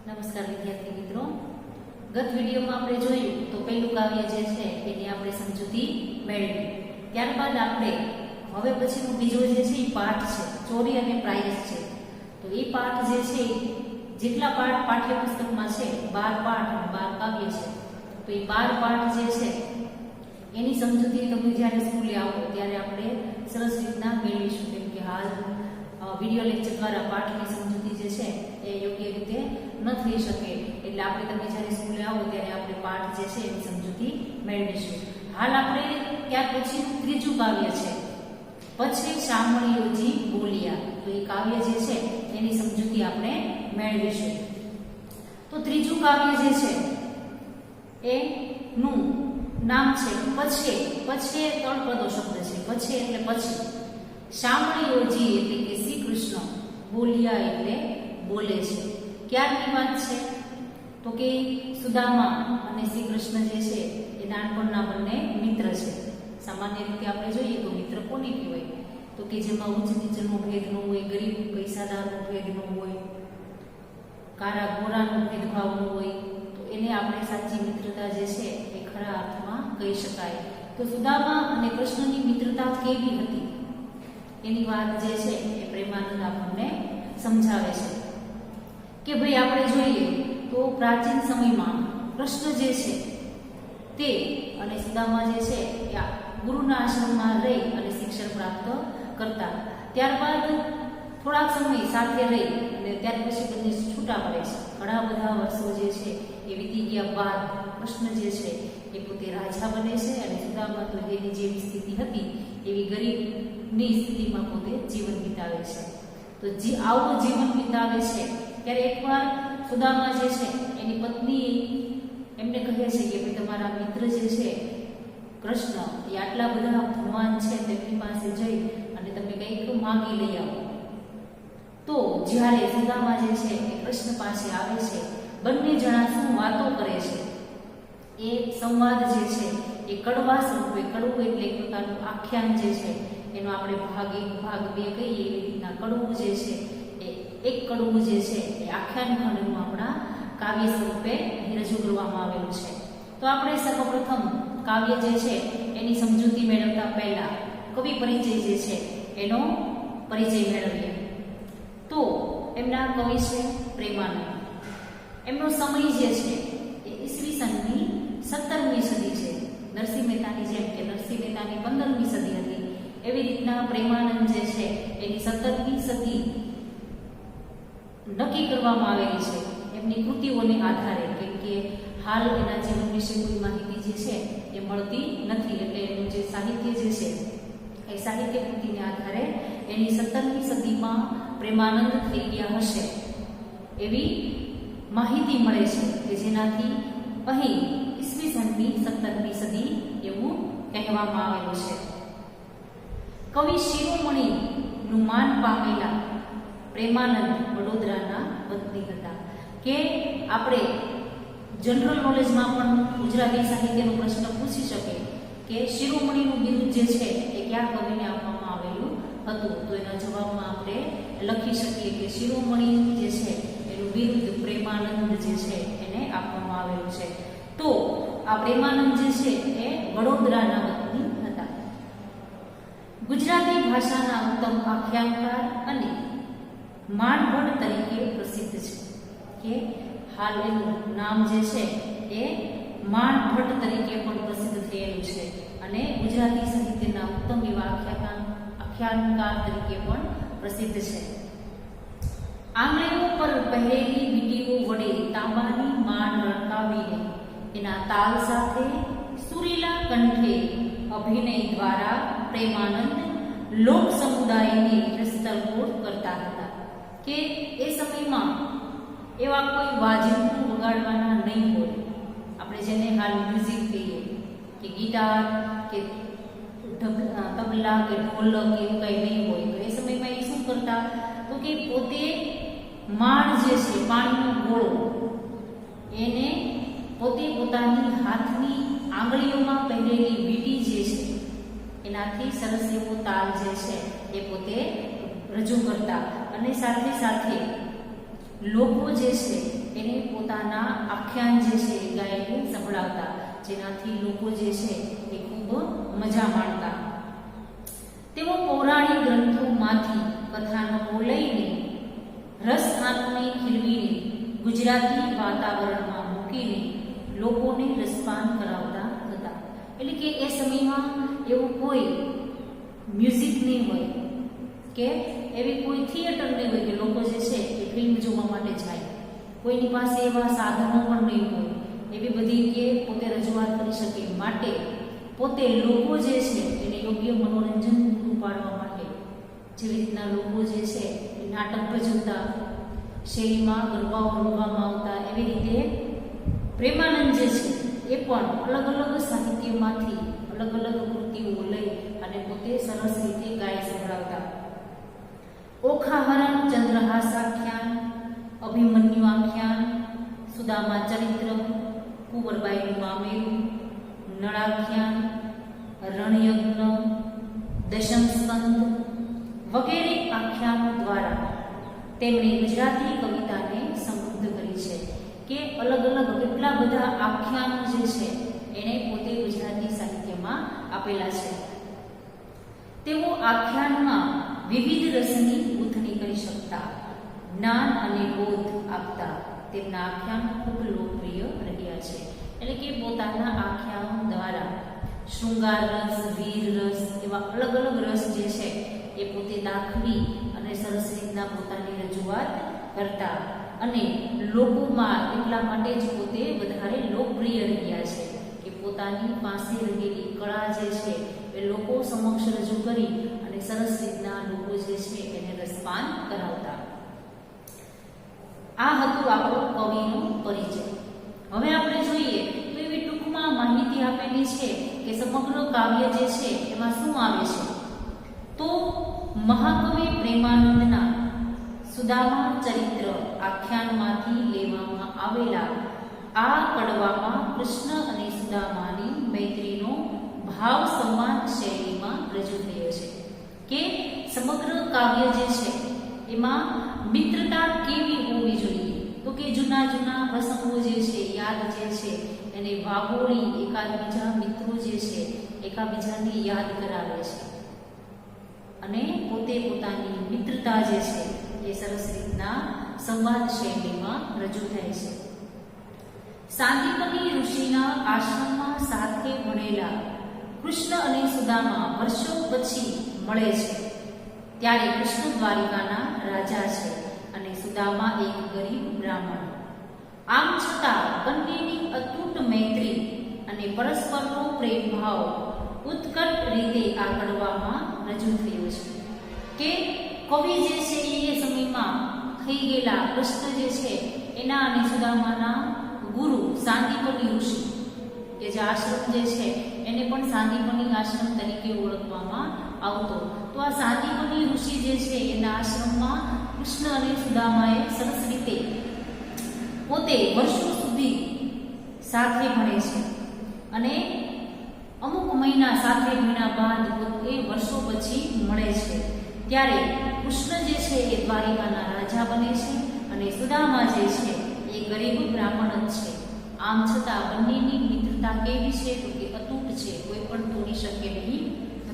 નમસ્કાર વિદ્યાર્થી મિત્રો, ગત વિડીયોમાં આપણે જોયું તો પહેલું કાવ્ય જે છે એની આપણે સમજૂતી મેળવી. ત્યારબાદ આપણે હવે પછીનું બીજો જે છે એ પાઠ છે, ચોરી અને પ્રાયસ છે. તો એ પાઠ જે છે, જેટલા પાઠ પાઠ્યપુસ્તકમાં છે 12 પાઠ અને 12 કાવ્ય છે. તો એ 12 પાઠ જે છે એની સમજૂતી તમે જ્યારે સ્કૂલે આવો ત્યારે આપણે સરસ રીતના મેળવીશું, કેમ કે હાલ વિડીયો લેક્ચર દ્વારા પાઠની સમજૂતી જે છે એ યોગ્ય રીતે ન થઈ શકે. એટલે આપણે તમે જ્યારે સ્કૂલે આવો ત્યારે આપણે પાઠ જે છે એની સમજૂતી મેળવીશું. હાલ આપણે ત્યાર પછી ત્રીજું કાવ્ય છે, પછી શામળીઓજી બોલિયા. તો એ કાવ્ય જે છે એની સમજૂતી આપણે મેળવીશું. તો ત્રીજું કાવ્ય જે છે એનું નામ છે પછી. પછી તળપદો શબ્દ છે, પછી એટલે પછી. શામળીઓજી એટલે કે શ્રી કૃષ્ણ, બોલિયા એટલે બોલે છે. ક્યારની વાત છે તો કે સુદામા અને શ્રી કૃષ્ણ જે છે એ નાનપણના બંને મિત્ર છે. સામાન્ય રીતે આપણે જોઈએ તો મિત્ર કોને કહેવાય? તો કે જેમાં ઉચ્ચ નીચનો ભેદ ન હોય, ગરીબ પૈસાદારનો ભેદ ન હોય, કાળા ગોરાનો ભેદભાવ ન હોય, તો એને આપણે સાચી મિત્રતા જે છે એ ખરા અર્થમાં કહી શકાય. તો સુદામા અને કૃષ્ણની મિત્રતા કેવી હતી એની વાત જે છે એ પ્રેમાનંદ આપણને સમજાવે છે કે ભાઈ આપણે જોઈએ તો પ્રાચીન સમયમાં કૃષ્ણ જે છે તે અને સુદામા જે છે એ ગુરુના આશ્રમમાં રહી અને શિક્ષણ પ્રાપ્ત કરતા. ત્યારબાદ થોડાક સમય સાથે રહી અને ત્યાર પછી બંને છૂટા પડે છે. ઘણા બધા વર્ષો જે છે એ વીતી ગયા બાદ કૃષ્ણ જે છે એ પોતે રાજા બને છે અને સુદામા તો એની જેવી સ્થિતિ હતી એવી ગરીબની સ્થિતિમાં પોતે જીવન વિતાવે છે. તો આવું જીવન વિતાવે છે ત્યારે એકવાર સુદામા જે છે એની પત્ની એમને કહે છે કે ભાઈ તમારા મિત્ર જે છે કૃષ્ણ એ આટલા બધા ભગવાન છે, તેમની પાસે જઈ અને તમે કંઈક માંગી લઈ આવો. તો જ્યારે સુદામા જે છે એ કૃષ્ણ પાસે આવે છે, બંને જણા શું વાતો કરે છે એ સંવાદ જે છે એ કડવા સ્વરૂપે, કડવું એટલે એક પ્રકારનું આખ્યાન જે છે એનો આપણે ભાગ 1 ભાગ 2 કહીએ એવી રીતના કડવું જે છે એ એક કડવું જે છે એ આખ્યાન ખંડનું આપણા કાવ્ય સ્વરૂપે રજૂ કરવામાં આવેલું છે. તો આપણે સર્વપ્રથમ કાવ્ય જે છે એની સમજૂતી મેળવતા પહેલા કવિ પરિચય જે છે એનો પરિચય મેળવીએ. તો એમના કવિ છે પ્રેમાનંદ. એમનો સમય જે છે એ ઈસવીસનની 17મી સદી છે. નરસિંહ મહેતાની જેમ કે નરસિંહ મહેતાની 15મી સદી હતી, એવી રીતના પ્રેમાનંદ જે છે એની 17મી સદી નક્કી કરવામાં આવેલી છે એમની કૃતિઓને આધારે, કેમ કે હાલ એના જીવન વિશે કોઈ માહિતી જે છે એ મળતી નથી. એટલે એનું જે સાહિત્ય જે છે એ સાહિત્ય કૃતિને આધારે એની 17મી સદીમાં પ્રેમાનંદ થઈ ગયા હશે એવી માહિતી મળે છે, કે જેનાથી અહીં ઈસવીસનની 17મી સદી એવું કહેવામાં આવેલું છે. કવિ શિરોમણીનું માન પામેલા પ્રેમાનંદ વડોદરાના વતની હતા. કે આપણે જનરલ નોલેજમાં પણ ગુજરાતી સાહિત્યનો પ્રશ્ન પૂછી શકે કે શિરોમણીનું બિરુદ જે છે એ કયા કવિને આપવામાં આવેલું હતું? તો એના જવાબમાં આપણે લખી શકીએ કે શિરોમણી જે છે એનું બિરુદ પ્રેમાનંદ જે છે એને આપવામાં આવેલું છે. તો આ પ્રેમાનંદ જે છે એ વડોદરાના વતની હતા. ગુજરાતી ભાષાના ઉત્તમ આખ્યાનકાર અને માનભટ્ટ તરીકે પ્રસિદ્ધ છે. કે હાલ એનું નામ જે છે એ માનભટ્ટ તરીકે પણ પ્રસિદ્ધ થયેલું છે અને ગુજરાતી સાહિત્યના ઉત્તમ એવા આખ્યાનકાર તરીકે પણ પ્રસિદ્ધ છે. આંગળીઓ પર પહેરેલી વીંટીઓ વડે તાંબાની માંડ રણકાવીને એના તાલ સાથે સુરીલા કંઠે અભિનય દ્વારા પ્રેમાનંદ લોક સમુદાયને રસતલપોટ કરતા હતા. કે એ સમયમાં એવા કોઈ વાજિંત્રો વગાડવાના નહીં હોય, આપણે જેને હાલ મ્યુઝિક કહીએ, કે ગિટાર કે તબલા કે ઢોલક એવું કંઈ નહીં હોય. તો એ સમયમાં એ શું કરતા? તો કે પોતે માણ જે છે, પાણીનો ગોળો, એને પોતે પોતાની હાથની આંગળીઓમાં પહેરેલી વીંટી જે છે એનાથી સરસ એવો તાલ જે છે એ પોતે રજૂ કરતા અને સાથે સાથે લોકો જે છે એને પોતાના આખ્યાન જે છે એ ગાયને સંભળાવતા, જેનાથી લોકો જે છે એ ખૂબ મજા માણતા. તેઓ પૌરાણિક ગ્રંથોમાંથી કથાનકો લઈને રસધાનુને ખીલવીને ગુજરાતી વાતાવરણમાં મૂકીને લોકોને રસપાન કરાવતા હતા. એટલે કે એ સમયમાં એવું કોઈ મ્યુઝિક નહીં હોય કે એવી કોઈ થિયેટર નહીં હોય કે લોકો જે છે એ ફિલ્મ જોવા માટે જાય. કોઈની પાસે એવા સાધનો પણ નહીં હોય એવી બધી કે પોતે રજૂઆત કરી શકે માટે પોતે લોકો જે છે એને યોગ્ય મનોરંજન પૂરું પાડવા માટે જેવી રીતના લોકો જે છે એ નાટક ભજવતા, શેરીમાં ગરબાઓ રમવામાં આવતા, એવી રીતે પ્રેમાનંદ જે છે એ પણ અલગ અલગ સાહિત્યમાંથી અલગ અલગ કૃતિઓ લઈ અને પોતે સરસ રીતે ગાય સંભળાવતા. ઓખાહરણ ચંદ્રહાસ આખ્યાન, અભિમન્યુ આખ્યાન, સુદામા ચરિત્ર, કુંવરબાઈનું મામેરું, નળાખ્યાન, રણયજ્ઞ, દશમ સ્કંદ વગેરે આખ્યાનો દ્વારા તેમણે ગુજરાતી કવિતાને સમૃદ્ધ કરી છે. કે અલગ અલગ કેટલા બધા આખ્યાનો જે છે એને પોતે ગુજરાતી સાહિત્યમાં આપેલા છે. તેઓ આખ્યાનમાં વિવિધ રસની ગૂંથણી કરી શકતા, જ્ઞાન અને બોધ આપતા. તેમના આખ્યાન ખૂબ લોકપ્રિય રહ્યા છે. એટલે કે પોતાના આખ્યાનો દ્વારા શૃંગાર રસ, વીર રસ એવા અલગ અલગ રસ જે છે એ પોતે દાખવી અને સરસ રીતના પોતાની રજૂઆત કરતા અને લોકોમાં એટલા માટે જ પોતે વધારે લોકપ્રિય રહ્યા છે કે પોતાની પાસે રહેલી કળા જે છે એ લોકો સમક્ષ રજૂ કરી અને સરસ રીતના લોકો જે છે એને રસપાન કરાવતા. આ હતું આપણો કવિનો પરિચય. હવે આપણે જોઈએ તો એવી ટૂંકમાં માહિતી આપેલી છે કે સમગ્ર કાવ્ય જે છે એમાં શું આવે છે. તો મહાકવિ પ્રેમાનંદના સુદામા ચરિત્ર આખ્યાનમાંથી લેવામાં આવેલા આ કડવામાં કૃષ્ણ અને સુદામાની મૈત્રીનો ભાવ સંવાદ શૈલીમાં રજૂ થયો છે. કે સમગ્ર કાવ્ય જે છે એમાં મિત્રતા કેવી હોવી જોઈએ. તો કે જૂના જૂના પ્રસંગો જે છે, યાદ જે છે એને વાગોળી એકાબીજા મિત્રો જે છે એકાબીજાને યાદ કરાવે છે અને પોતે પોતાની મિત્રતા જે છે એ સરસ રીતના સંવાદ શૈલીમાં રજૂ થાય છે. સાંદીપની ઋષિના આશ્રમમાં સાથે ભણેલા કૃષ્ણ અને સુદામા વર્ષો પછી મળે છે. ત્યારે કૃષ્ણ દ્વારિકાના રાજા છે અને સુદામા એક ગરીબ બ્રાહ્મણ. આમ છતાં બંનેની અતૂટ મૈત્રી અને પરસ્પરનો પ્રેમ ભાવ ઉત્કટ રીતે આ કડવામાં રજૂ થયો છે. કે કવિ જે છે એ સમયમાં થઈ ગયેલા કૃષ્ણ જે છે એના અને સુદામાના ગુરુ સાંદીપની ઋષિ કે જે આશ્રમ જે છે એને પણ સાંદીપની આશ્રમ તરીકે ઓળખવામાં આવતો. તો આ સાંદીપની ઋષિ જે છે એના આશ્રમમાં કૃષ્ણ અને સુદામાએ સરસ રીતે પોતે વર્ષો સુધી સાથે ભણે છે અને અમુક મહિના સાથે ભણ્યા બાદ પોતે વર્ષો પછી મળે છે. ત્યારે કૃષ્ણ જે છે એ દ્વારિકાના રાજા બને છે અને સુદામા જે છે એ ગરીબ બ્રાહ્મણ જ છે. આમ છતાં બંનેની મિત્રતા કેવી છે તો કે અતૂટ છે, કોઈ પણ તોડી શકે નહીં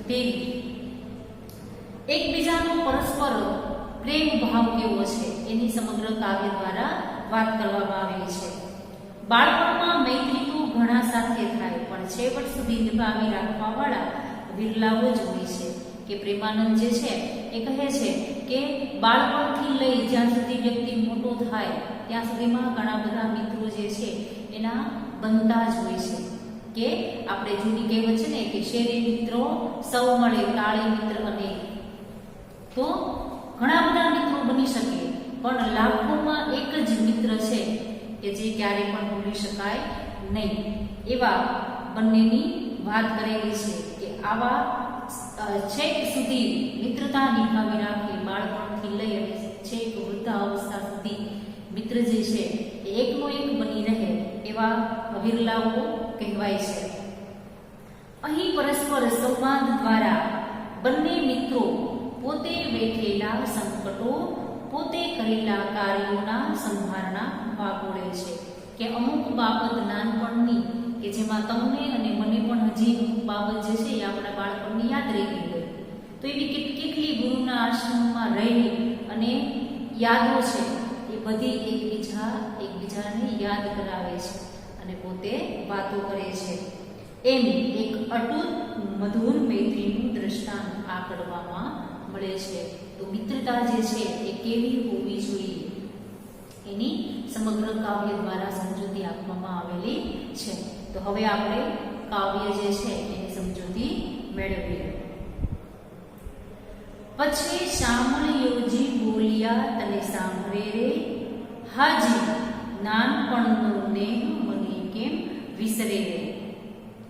તેવી. એકબીજાનો પરસ્પર પ્રેમ ભાવ કેવો છે એની સમગ્ર કાવ્ય દ્વારા વાત કરવામાં આવી છે. બાળપણમાં મૈત્રી તો ઘણા સાથે થાય પણ છેવટ સુધી નિભાવી રાખવાવાળા વિરલાઓ જ હોય છે. કે પ્રેમાનંદ જે છે એ કહે છે કે બાળપણથી લઈ જ્યાં સુધી વ્યક્તિ મોટો થાય ત્યાં સુધીમાં ઘણા બધા મિત્રો જે છે એના બનતા જ હોય છે. કે આપણે જૂની કહેવત છે ને કે શેરી મિત્રો સૌ મળે તાળી મિત્ર અને. તો ઘણા બધા મિત્રો બની શકે પણ લાખોમાં એક જ મિત્ર છે કે જે ક્યારે પણ ભૂલી શકાય નહીં. એવા બંનેની વાત કરેલી છે કે આવા છેક સુધી મિત્રતા નિભાવી રાખી બાળપણથી લઈ અને છેક વૃદ્ધાવસ્થા સુધી મિત્ર જે છે એ એકનો એક બની રહે એવા વિરલાઓ કહેવાય છે. અહીં પરસ્પર સંવાદ દ્વારા બંને મિત્રો પોતે વેઠેલા સંકટો પોતે કરેલા કાર્યોના સંભાળના વાગોળે છે. કે અમુક બાબત નાનપણની કે જેમાં તમને અને મને પણ હજી અમુક બાબત જે છે એ આપણા બાળપણની યાદ રહી ગઈ હોય, તો એવી કેટલી ગુરુના આશ્રમમાં રહેલી અને યાદો છે એ બધી એકબીજાને યાદ કરાવે છે અને પોતે વાતો કરે છે. એમ એક અટૂટ મધુર મૈત્રીનું દ્રષ્ટાંત આ કરવામાં મળે છે. તો મિત્રતા જે છે એ કેવી હોવી જોઈએ એની સમગ્ર કાવ્ય દ્વારા સમજૂતી આપવામાં આવેલી છે. તો હવે આપણે કાવ્ય જે છે એની સમજૂતી મેળવીએ. પછી શામળિયોજી બોલ્યા તને સાંભળે રે, હાજી નાનપણનો નેહ મને કેમ વિસરે રે.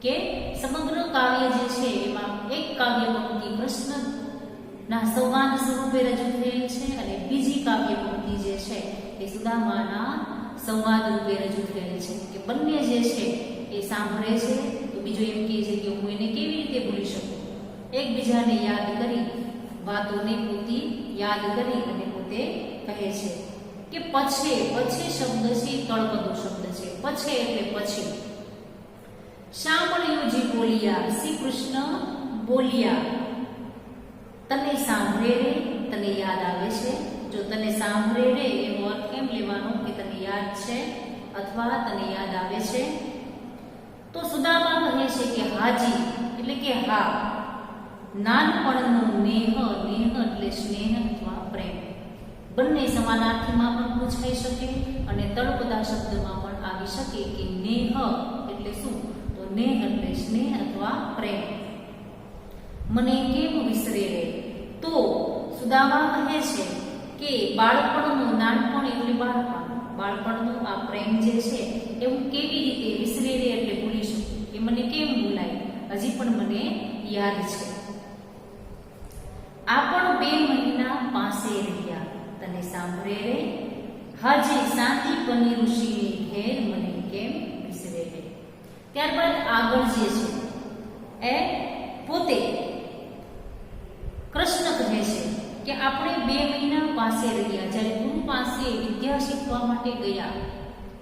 કે સમગ્ર કાવ્ય જે છે એમાં એક કાવ્ય પંક્તિ કૃષ્ણના સંવાદ સ્વરૂપે રજૂ થયેલ છે અને બીજી કાવ્ય પંક્તિ જે છે એ સુદામાના સંવાદ રૂપે રજૂ થયેલ છે. કે બંને જે છે એ સાંભળે છે તો બીજો એમ કહે છે કે હું એને કેવી રીતે ભૂલી શકું. એકબીજાને યાદ કરી, વાતોને પોતી યાદ કરી અને પોતે કહે છે કે પછી શબ્દ છે તળપદો શબ્દ છે. પછી એટલે પછી. શામળિયોજી બોલ્યા, શ્રી કૃષ્ણ બોલ્યા, તને સાંભળે રે, તને યાદ આવે છે. જો તને સાંભળે રે એનો અર્થ કેમ લેવાનો કે તને યાદ છે અથવા તને યાદ આવે છે. તો સુદામા કહે છે કે હાજી એટલે કે હા. નાનપણનો નેહ એટલે સ્નેહ અથવા પ્રેમ, બંને સમાનાર્થીમાં પણ પૂછાઈ શકે અને તળપદા શબ્દમાં પણ આવી શકે કે નેહ એટલે શું? તો નેહ એટલે સ્નેહ અથવા પ્રેમ. મને કેમ વિસરે રે. તો સુદામા કહે છે કે બાળપણનું, નાનપણ એટલે બાળપણનો આ પ્રેમ જે છે એ હું કેવી રીતે વિસરે રે એટલે ભૂલી શકું, એ મને કેમ ભૂલાય, હજી પણ મને યાદ છે. આપણ 2 મહિના પાસે રહ્યા, તને સાંભળે રે, હાજી સાંદીપની ઋષિની ઘેર મને કેમ વિસરે રે. ત્યારબાદ આગળ જે છે એ પોતે કૃષ્ણ કહે છે કે આપણે 2 મહિના પાસે રહ્યા. જ્યારે ગુરુ પાસે વિદ્યા શીખવા માટે ગયા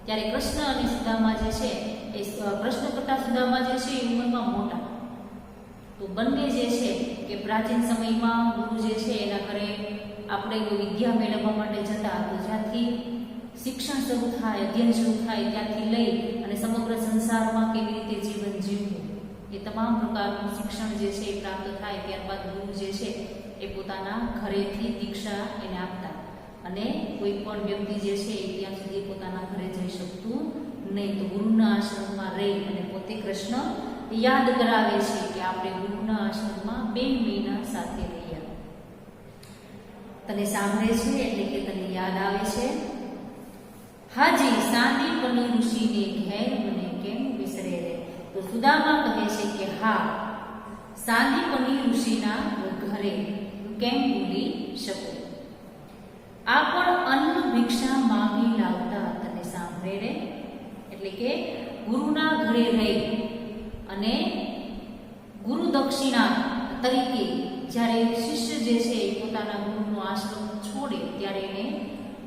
ત્યારે કૃષ્ણ અને સુદામા જે છે એ કૃષ્ણ કરતા સુદામા જે છે એ ઉંમરમાં મોટા. તો બંને જે છે કે પ્રાચીન સમયમાં ગુરુ જે છે એના ઘરે આપણે કોઈ વિદ્યા મેળવવા માટે જતા, તો જ્યાંથી શિક્ષણ શરૂ થાય, અધ્યયન શરૂ થાય ત્યાંથી લઈ અને સમગ્ર સંસારમાં કેવી રીતે જીવન જીવવું એ તમામ પ્રકારનું શિક્ષણ જે છે એ પ્રાપ્ત થાય. ત્યારબાદ ગુરુ જે છે એ પોતાના ઘરેથી દીક્ષા એને આપતા અને કોઈ પણ વ્યક્તિ જે છે એ ત્યાં સુધી પોતાના ઘરે જઈ શકતું નહીં. તો ગુરુના આશ્રમમાં રહી અને પોતે કૃષ્ણ યાદ કરાવે છે કે આપણે ગુરુના આશ્રમમાં 2 મહિના સાથે રહ્યા. તને સાંભળે છે એટલે કે તને યાદ આવે છે. હાજી સાંદીપની ઋષિને ઘેર મને કેમ વિસરે રે. તો સુદામા કહે છે કે હા, સાંદીપની ઋષિના ઘરે કેમ ભૂલી શકું. આ પણ અન્ન ભિક્ષા માંગી લાવતા, તને સાંભળે રે. એટલે કે ગુરુના ઘરે રહી અને ગુરુ દક્ષિણા તરીકે જ્યારે શિષ્ય જે છે એ પોતાના ગુરુનો આશ્રમ છોડે ત્યારે એને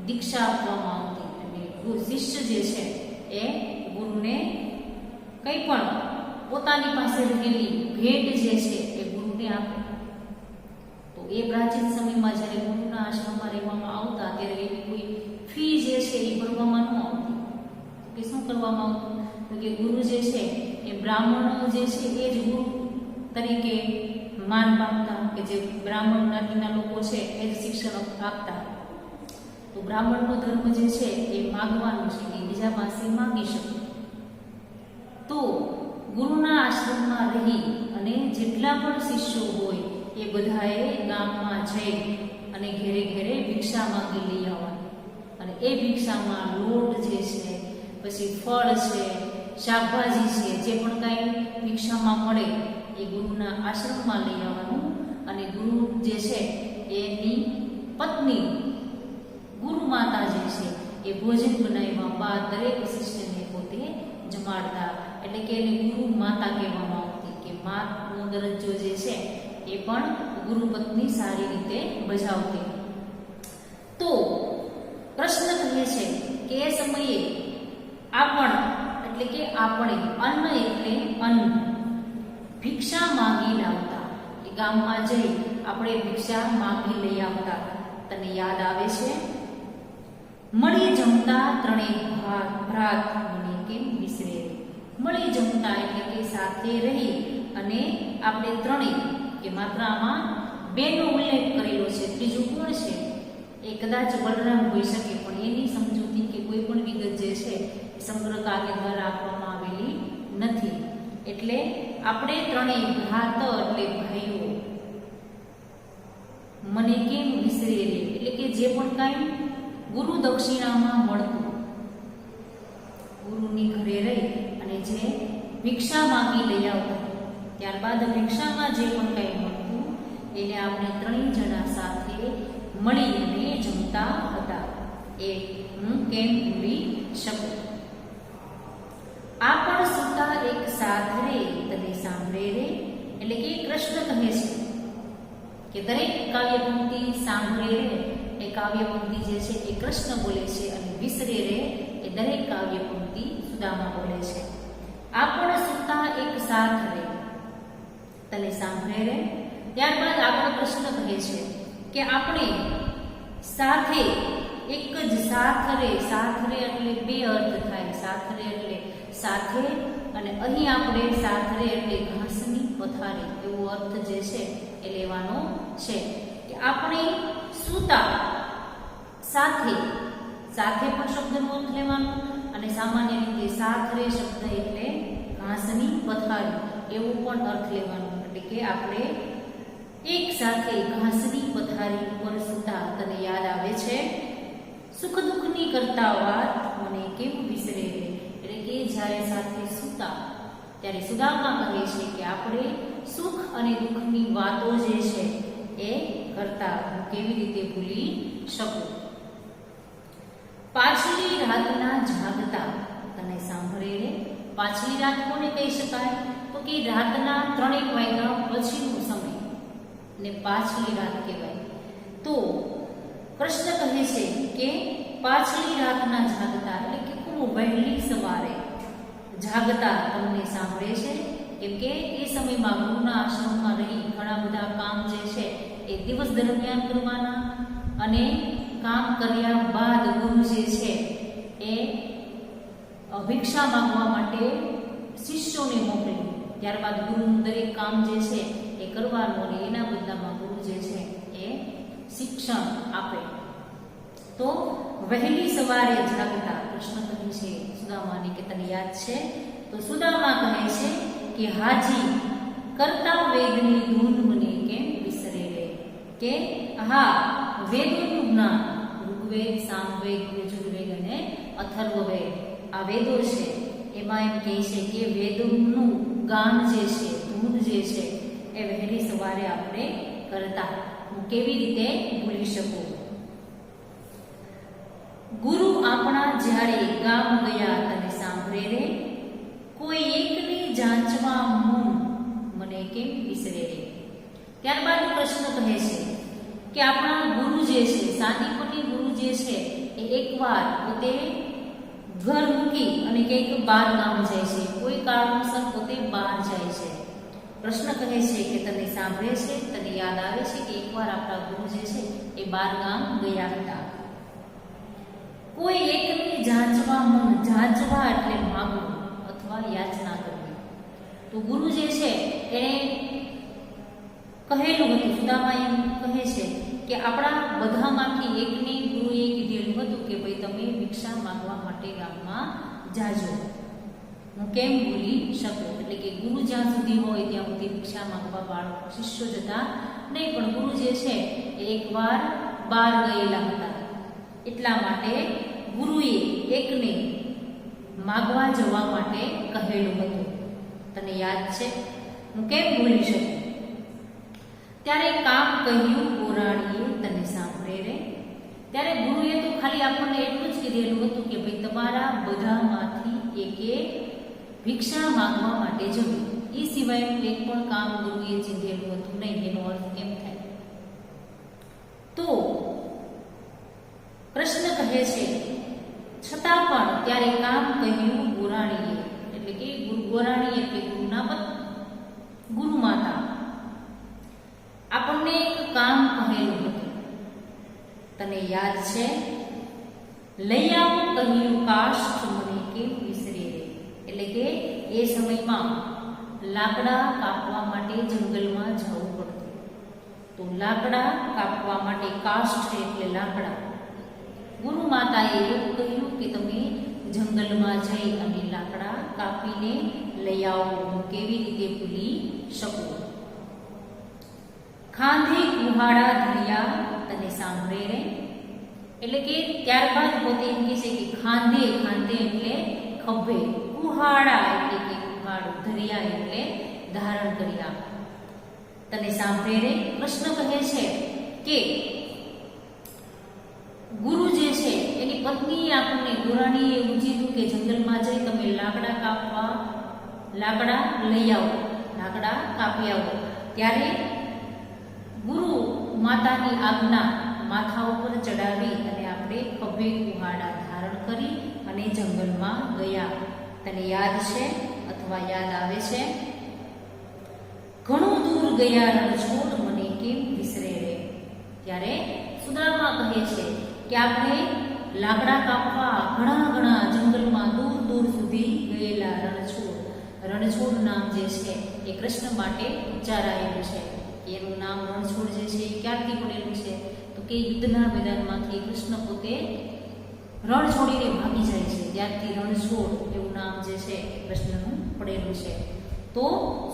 દીક્ષા આપવામાં આવતી અને શિષ્ય જે છે એ ગુરુને કંઈ પણ પોતાની પાસે રહેલી ભેટ જે છે એ ગુરુને આપે. તો એ પ્રાચીન સમયમાં જ્યારે ગુરુના આશ્રમમાં રહેવામાં આવતા ત્યારે એવી કોઈ ફી જે છે એ ભરવામાં ન આવતી. કે શું કરવામાં આવતું? તો કે ગુરુ જે છે એ બ્રાહ્મણો જે છે એ જ ગુરુ તરીકે માન પામતા, કે જે બ્રાહ્મણ જ્ઞાતિના લોકો છે એ જ શિક્ષણ આપતા. તો બ્રાહ્મણનો ધર્મ જે છે એ માગવાનું છે, કે બીજા પાસે માગી શકે. તો ગુરુના આશ્રમમાં રહી અને જેટલા પણ શિષ્યો હોય એ બધાએ ગામમાં જઈ અને ઘેરે ઘેરે ભિક્ષા માંગી લઈ આવવાની. અને એ ભિક્ષામાં લોટ જે છે, પછી ફળ છે, શાકભાજી છે, જે પણ કાંઈ ભિક્ષામાં મળે એ ગુરુના આશ્રમમાં લઈ આવવાનું. અને ગુરુ જે છે એની પત્ની ગુરુ માતા જે છે એ ભોજન બનાવ્યા બાદ દરેક શિષ્યને પોતે જમાડતા. એટલે કે એને ગુરુ માતા કહેવામાં આવતી, કે માનો દરજ્જો જે છે એ પણ ગુરુ પત્ની સારી રીતે બજાવતી. તો કૃષ્ણ કહે છે કે એ સમયે એટલે કે આપણે અન્ન એટલે અન્ન ભિક્ષા માંગી લાવતા, કે ગામમાં જઈ આપણે ભિક્ષા માંગી લઈ આવતા. તને યાદ આવે છે? મળી જમતા ત્રણેય ભ્રાત મને કેમ વિસરે. મળી જમતા એટલે કે સાથે રહી અને આપણે ત્રણેય, કે માત્ર આમાં બેનો ઉલ્લેખ કરેલો છે, ત્રીજું કોણ છે એ કદાચ બલરામ હોઈ શકે, પણ એની સમજૂતી કે કોઈ પણ વિગત જે છે એ સમગ્ર કાવ્ય દ્વારા આપવામાં આવેલી નથી. એટલે આપણે ત્રણેય ભ્રાત એટલે ભાઈઓ મને કેમ વિસરે રે, એટલે કે જે પણ કાંઈ ગુરુ દક્ષિણામાં મળતું, ગુરુની ઘરે રહી અને જે ભિક્ષા માંગી લઈ આવતા, ત્યારબાદ ભિક્ષામાં જે પણ કાંઈ મળતું એને આપણે ત્રણેય જણા સાથે મળીને જમતા હતા. એ હું કેમ ભૂલી શકું. આ પણ સુતા એક સાથ રે તને સાંભળે રે, એટલે કે કૃષ્ણ કહે છે કે દરેક કાવ્ય પંક્તિ સાંભળે રે એ કાવ્ય પંક્તિ જે છે એ કૃષ્ણ બોલે છે, અને વિસરે રે એ દરેક કાવ્ય પંક્તિ સુદામા બોલે છે. આ પણ સુતા એક સાથ રે તને સાંભળે રે. ત્યારબાદ આગળ કૃષ્ણ કહે છે કે આપણે સાથે એક જ સાથ રે. સાથ રે એટલે બે અર્થ થાય. સાથ રે એટલે સાથે, અને અહીં આપણે સાથ રે એટલે ઘાસની પથારી એવો અર્થ જે છે એ લેવાનો છે. કે આપણે સૂતા સાથે, સાથે પણ શબ્દનો અર્થ લેવાનો, અને સામાન્ય રીતે સાથ રે શબ્દ એટલે ઘાસની પથારી એવો પણ અર્થ લેવાનો. એટલે કે આપણે એક સાથે ઘાસની પથારી ઉપર સૂતા. તને યાદ આવે છે? સુખ દુઃખની કરતા વાત મને કેમ વિસરે રે, એટલે કે જ્યારે સાથે સૂતા ત્યારે સુદામા કહે છે કે આપણે સુખ અને દુઃખની વાતો જે છે એ કરતા, હું કેવી રીતે ભૂલી શકું. પાછલી રાતના જાગતા તને સાંભળે રે. પાછલી રાત કોને કહી શકાય? તો કે રાતના 3 વાગ્યા પછીનો સમય ને પાછલી રાત કહેવાય. તો કૃષ્ણ કહે છે કે પાછલી રાતના જાગતા એટલે કે ખૂબ વહેલી સવારે જાગતા તમને સાંભળે છે. કેમ કે એ સમયમાં ગુરુના આશ્રમમાં રહી ઘણા બધા કામ જે છે એ દિવસ દરમિયાન કરવાના, અને કામ કર્યા બાદ ગુરુ જે છે એ ભિક્ષા માંગવા માટે શિષ્યોને મોકલે. ત્યારબાદ ગુરુનું દરેક કામ જે છે એ કરવાનું, અને એના બદલામાં ગુરુ જે છે એ શિક્ષણ આપે. તો વહેલી સવારે જાગતા કૃષ્ણ કહે છે સુદામાને કે તને યાદ છે? તો સુદામા કહે છે કે હાજી કરતા વેદની ધૂન મને કેમ વિસરે રે. કે હા, વેદોનું જ્ઞાન, ઋગ્વેદ, સામવેદ, યજુર્વેદ અને અથર્વવેદ આ વેદો છે, એમાં એમ કહે છે કે વેદોનું ગાન જે છે, ધૂન જે છે એ વહેલી સવારે આપણે કરતા. હું કેવી રીતે ભૂલી શકું. ગુરુ આપણા જ્યારે ગામ ગયા તને સાંભળે રે. કોઈ એકને જાંચવા મન મને કેમ વિસરે રે. ત્યારબાદ કૃષ્ણ કહે છે કે આપણા ગુરુ જે છે, સાંદીપની ગુરુ જે છે એ એકવાર પોતે ઘર મૂકી અને કંઈક બહાર ગામ જાય છે. કોઈ કારણોસર પોતે બહાર જાય છે. કૃષ્ણ કહે છે કે તને સાંભળે છે, તને યાદ આવે છે કે એકવાર આપણા ગુરુ જે છે એ બહાર ગામ ગયા હતા. કોઈ એકને જાંચવા મન, જાંચવા એટલે માગવું અથવા યાચના કરવી. તો ગુરુ જે છે એને કહેલું હતું, સુદામા એમ કહે છે કે આપણા બધામાંથી એકને ગુરુએ કીધેલું હતું કે ભાઈ તમે ભિક્ષા માંગવા માટે ગામમાં જાજો. હું કેમ ભૂલી શકું. એટલે કે ગુરુ જ્યાં સુધી હોય ત્યાં સુધી ભિક્ષા માંગવા બાળકો શિષ્યો જતા નહીં, પણ ગુરુ જે છે એ એકવાર બહાર ગયેલા હતા. એટલા માટે ગુરુએ એકને માગવા જવા માટે કહેલું હતું. તને યાદ છે? હું કેમ ભૂલી શકું. ત્યારે કામ કહ્યું ઓરાણીએ તને સાંભળે રે. ત્યારે ગુરુએ તો ખાલી આપણને એટલું જ કીધેલું હતું કે ભાઈ તમારા બધામાંથી એકે ભિક્ષા માંગવા માટે જવું. એ સિવાયનું એક પણ કામ ગુરુએ ચીંધેલું હતું નહીં. એનો અર્થ કેમ થાય? તો કહે છે છતાં પણ ત્યારે કામ કહ્યું ગોરાણીએ, એટલે કે ગોરાણી એટલે ગુરુના ગુરુ માતા આપણને એક કામ કહેલું હતું, તને યાદ છે? લઈ આવો કહ્યું કાષ્ઠ મને કેમ વિસરે રે. એટલે કે એ સમયમાં લાકડા કાપવા માટે જંગલમાં જવું પડતું, તો લાકડા કાપવા માટે કાષ્ઠ એટલે લાકડા, ગુરુ માતાએ એવું કહ્યું કે તમે જંગલમાં જઈ અને લાકડા કાપીને લઈ આવો, હું કેવી રીતે ભૂલી શકું. ખાંધે કુહાડા ધર્યા તને સાંભળે રે. એટલે કે ત્યારબાદ પોતે એમ કહે છે કે ખાંધે, ખાંધે એટલે ખભે, કુહાડા એટલે કે કુહાડું, ધર્યા એટલે ધારણ કર્યા, તને સાંભળે રે. કૃષ્ણ કહે છે કે ગુરુ જે છે એની પત્ની આપણને ગોરાણીએ એવું કીધું કે જંગલમાં જઈ તમે લાકડા કાપવા, લાકડા લઈ આવો, લાકડા કાપી આવો. ત્યારે ગુરુ માતાની આજ્ઞા માથા ઉપર ચડાવી અને આપણે ખભે કુહાડા ધારણ કરી અને જંગલમાં ગયા. તને યાદ છે અથવા યાદ આવે છે? ઘણું દૂર ગયા રણછોડ મને કેમ વિસરે રે. ત્યારે સુદામા કહે છે કે આપણે લાકડા કાપવા ઘણા જંગલમાં દૂર દૂર સુધી ગયેલા રણછોડ. રણછોડ નામ જે છે એ કૃષ્ણ માટે ઉચ્ચારાયેલું છે. એનું નામ રણછોડ જે છે એ ક્યારથી પડેલું છે? તો કે યુદ્ધના મેદાનમાંથી કૃષ્ણ પોતે રણ છોડીને ભાગી જાય છે, ત્યારથી રણછોડ એવું નામ જે છે કૃષ્ણનું પડેલું છે. તો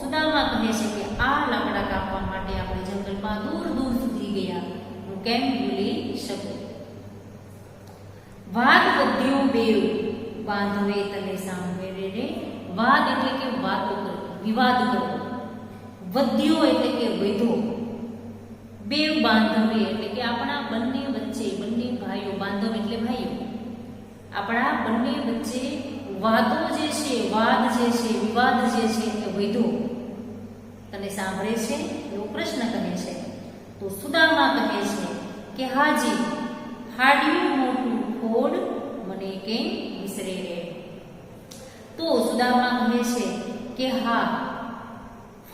સુદામા કહે છે કે આ લાકડા કાપવા માટે આપણે જંગલમાં દૂર દૂર સુધી ગયા, હું કેમ ભૂલી શકું. વાદ વધ્યો બેવ બાંધવે તને સાંભળે રે. વાદ એટલે કે વાતો કરો, વિવાદ કરો. વધ્યો એટલે કે વધ્યો. બેવ બાંધવે એટલે કે આપણા બંને વચ્ચે, બંને ભાઈઓ, બાંધવ એટલે ભાઈઓ, આપણા બંને વચ્ચે વાદો જે છે, વાદ જે છે, વિવાદ જે છે એ વધ્યો, તને સાંભળે છે એવું કૃષ્ણ કહે છે. તો સુદામા કહે છે કે હાજી, હાડ્યું મોટું ખોડ મને કેમ વિસરે રે. તો સુદામા કહે છે કે હા,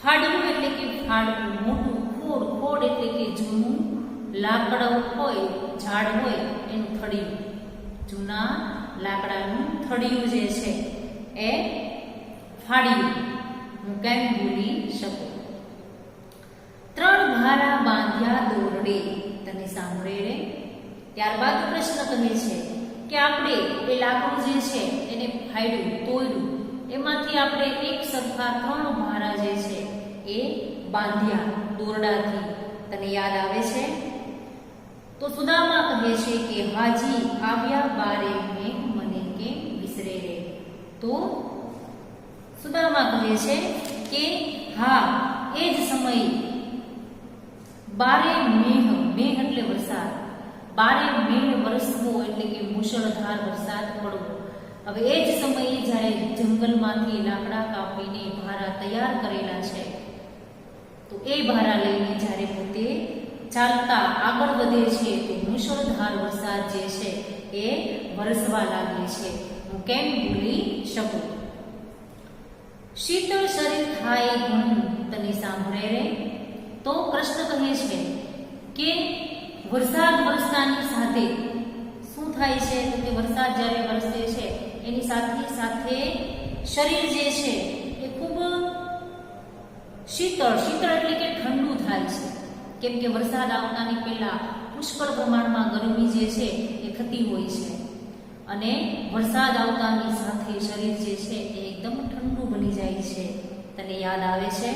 ફાડ્યું એટલે કે ફાડવું, મોટું ખોડ, ખોડ એટલે કે જૂનું લાકડું હોય, ઝાડ હોય એનું થડિયું, જૂના લાકડાનું થડિયું જે છે એ ફાડ્યું, હું કેમ ભૂલી શકું. ત્રણ ભારા બાંધ્યા દોરડે તને સાંભળે રે. ત્યારબાદ કૃષ્ણ કહે છે કે આપણે એ લાકડું જે છે એને ફાડ્યું, તોડ્યું, એમાંથી આપણે એક સરખા ત્રણ ભારા જે છે એ બાંધ્યા દોરડાથી, તને યાદ આવે છે? તો સુદામા કહે છે કે હાજી, આવ્યા બારે મેં મને કેમ વિસરે રે. તો સુદામા કહે છે કે હા, એ જ સમયે બારે મેઘ, મેઘ એટલે વરસાદ, બારે મેઘ વરસવો એટલે કે મુશળધાર વરસાદ પડવો. હવે એ જ સમયે જ્યારે જંગલમાંથી લાકડા કાપીને ભારા તૈયાર કરેલા છે, તો એ ભારા લઈને જ્યારે પોતે ચાલતા આગળ વધે છે તો મુશળધાર વરસાદ જે છે એ વરસવા લાગે છે, હું કેમ ભૂલી શકું. શીતળ શરીર થાય ઘણું તને સાંભળે રે. તો કૃષ્ણ કહે છે કે વરસાદ વરસતાની સાથે શું થાય છે? તો કે વરસાદ જ્યારે વરસે છે એની સાથે સાથે શરીર જે છે એ ખૂબ શીતળ, શીતળ એટલે કે ઠંડુ થાય છે, કેમ કે વરસાદ આવતાની પહેલા પુષ્કળ પ્રમાણમાં ગરમી જે છે એ થતી હોય છે, અને વરસાદ આવતાની સાથે શરીર જે છે એ એકદમ ઠંડુ બની જાય છે. તને યાદ આવે છે?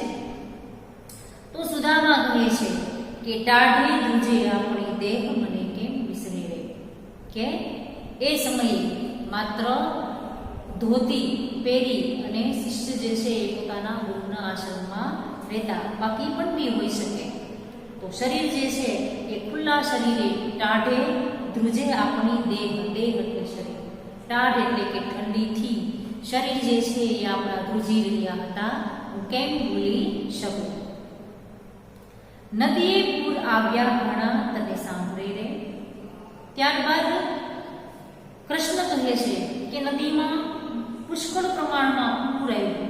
તો સુદામા કહે છે કે ટાઢે ધ્રુજે આપણી દેહ મને કેમ વિસરે રે. કે એ સમયે માત્ર ધોતી પહેરી અને શિષ્ય જે છે એ પોતાના ગુરુના આશ્રમમાં રહેતા, બાકી પણ બી હોઈ શકે. તો શરીર જે છે એ ખુલ્લા શરીરે ટાઢે ધ્રુજે આપણી દેહ, દેહ એટલે શરીર, ટાઢ એટલે કે ઠંડીથી શરીર જે છે એ આપણા ધ્રુજી રહ્યા હતા, હું કેમ ભૂલી શકું. નદીએ પૂર આવ્યા ઘણા તને સાંભળે રે. ત્યારબાદ કૃષ્ણ કહે છે કે નદીમાં પુષ્કળ પ્રમાણમાં પૂર આવ્યું,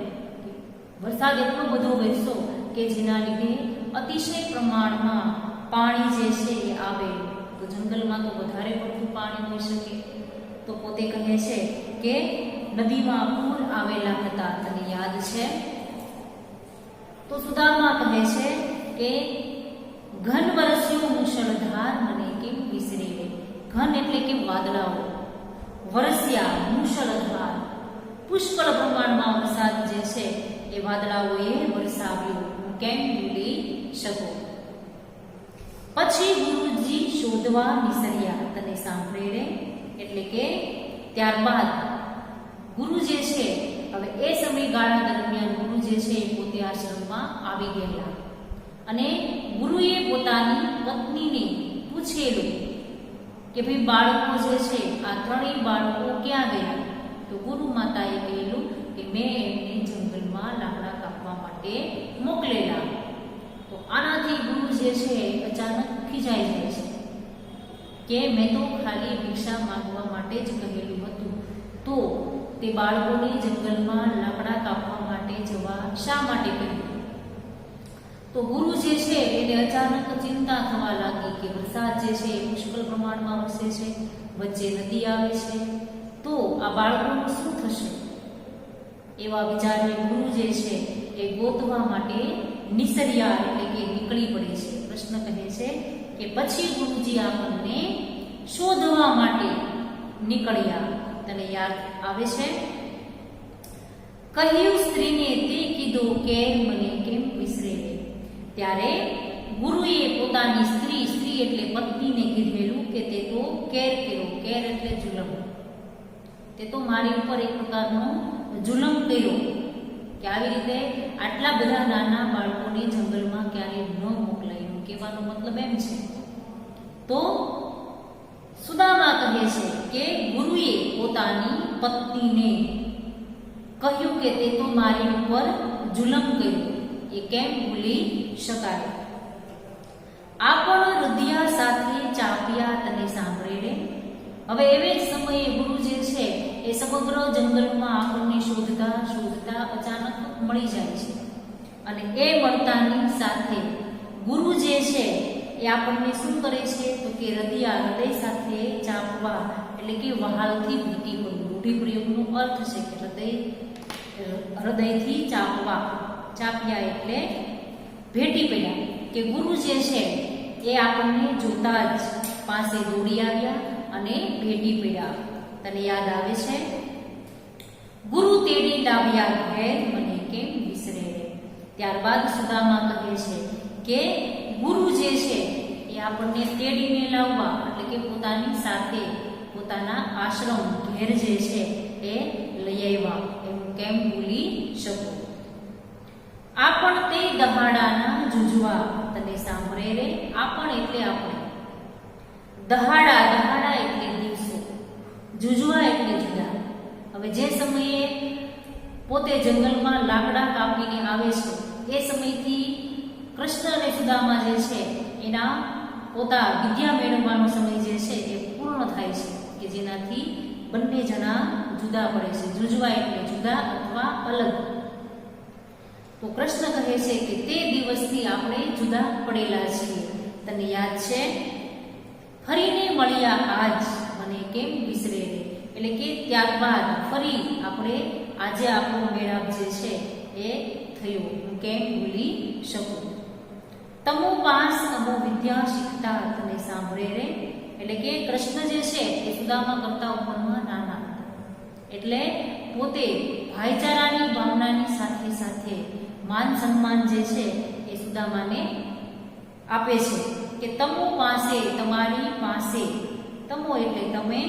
વરસાદ એટલો બધો વરસ્યો કે જેના લીધે અતિશય પ્રમાણમાં પાણી જે છે એ આવેલું. તો જંગલમાં તો વધારે પડતું પાણી હોઈ શકે. તો પોતે કહે છે કે નદીમાં પૂર આવેલા હતા, તને યાદ છે? તો સુદામા કહે છે કે ઘન વરસ્યો મુશળધાર મને કેમ વિસરે રે. ઘન એટલે કે વાદળાઓ, વરસ્યા મુશળધાર પુષ્કળ પ્રમાણમાં વરસાદ જે છે એ વાદળાઓએ વરસાવ્યો, હું કેમ ભૂલી શકું. પછી ગુરુજી શોધવા નિસર્યા, તને સાંભળે રે. એટલે કે ત્યારબાદ ગુરુ જે છે, હવે એ સમયગાળા દરમિયાન ગુરુ જે છે એ પોતે આશ્રમમાં આવી ગયેલા અને ગુરુએ પોતાની પત્નીને પૂછેલું કે ભાઈ બાળકો જે છે, આ ત્રણેય બાળકો ક્યાં ગયા? તો ગુરુ માતાએ કહેલું કે મેં એમને જંગલમાં લાકડા કાપવા માટે મોકલેલા. તો આનાથી ગુરુ જે છે અચાનક ખીજાઈ જાય છે કે મેં તો ખાલી ભિક્ષા માંગવા માટે જ કહેલું હતું, તો તે બાળકોને જંગલમાં લાકડા કાપવા માટે જવા શા માટે કહ્યું? તો ગુરુ જે છે એને અચાનક ચિંતા થવા લાગી કે વરસાદ જે છે એ પુષ્કળ પ્રમાણમાં વરસે છે, વચ્ચે નદી આવે છે, તો આ બાળકોનું શું થશે? એવા વિચારને ગુરુ જે છે એ ગોતવા માટે નિસર્યા એટલે કે નીકળી પડે છે. કૃષ્ણ કહે છે કે પછી ગુરુજી આપણને શોધવા માટે નીકળ્યા. તને યાદ આવે છે? કહ્યું સ્ત્રીને તે કીધું કે મને કેમ વિસરે. ત્યારે ગુરુએ પોતાની સ્ત્રી એટલે પત્નીને કીધેલું કે તે તો કેર કર્યો. કેર એટલે જુલમ. તે તો મારી ઉપર એક પ્રકારનો જુલમ કર્યો કે આવી રીતે આટલા બધા નાના બાળકોને જંગલમાં ક્યારેય ન મોકલાયું. કહેવાનો મતલબ એમ છે. તો સુદામા કહે છે કે ગુરુએ પોતાની પત્નીને કહ્યું કે તે તો મારી ઉપર જુલમ કર્યું, એ કેમ ભૂલી શકાય. આપણ હૃદય સાથે ચાપ્યા, તને સાંભળે રે. હવે એવે જ સમયે ગુરુ જે છે એ સમગ્ર જંગલમાં આપણને શોધતા શોધતા અચાનક મળી જાય છે અને એ મળતાની સાથે ગુરુ જે છે એ આપણને શું કરે છે? તો કે હૃદય સાથે ચાપવા એટલે કે વહાલથી ભેટી પડવું. રૂઢિપ્રયોગનો અર્થ છે કે હૃદયથી ચાપવા. ચાપ્યા એટલે ભેટી પડ્યા. કે ગુરુ જે છે એ આપણને જોતા જ પાસે દોડી આવ્યા અને ભેટી પડ્યા. તને યાદ આવે છે? ગુરુ તેડી લાવ્યા ઘેર મને કેમ વિસરે રે. ત્યારબાદ સુદામા કહે છે કે ગુરુ જે છે એ આપણને તેડીને લાવવા એટલે કે પોતાની સાથે પોતાના આશ્રમ ઘેર જે છે એ લઈ આવ્યા, એમ કેમ ભૂલી શકું. આપણ તે દહાડાના જુજવા, તને સાંભળે રે. આપણ એટલે આપણે. દહાડા, દહાડા એટલે દિવસો, જુજવા એટલે જુદા. હવે જે સમયે પોતે જંગલમાં લાકડા કાપીને આવે છે એ સમયથી કૃષ્ણ અને સુદામા જે છે એના પોતા વિદ્યા મેળવવાનો સમય જે છે એ પૂર્ણ થાય છે કે જેનાથી બંને જણા જુદા પડે છે. જુજવા એટલે જુદા અથવા અલગ. તો કૃષ્ણ કહે છે કે તે દિવસથી આપણે જુદા પડેલા છીએ. તને યાદ છે? ફરીને મળ્યા આજ મને કેમ વિસરે રે. એટલે કે ત્યારબાદ ફરી આપણે આજે આપણો મેળાપ જે છે એ થયો, હું કેમ ભૂલી શકું. તમો પાસ અમો વિદ્યા શીખતા, તને સાંભળે રે. એટલે કે કૃષ્ણ જે છે એ સુદામા કરતા ઉપરમાં નાના હતા, એટલે પોતે ભાઈચારાની ભાવનાની સાથે સાથે માન સન્માન જે છે એ સુદામાને આપે છે કે તમો પાસે, તમારી પાસે. તમો એટલે તમે,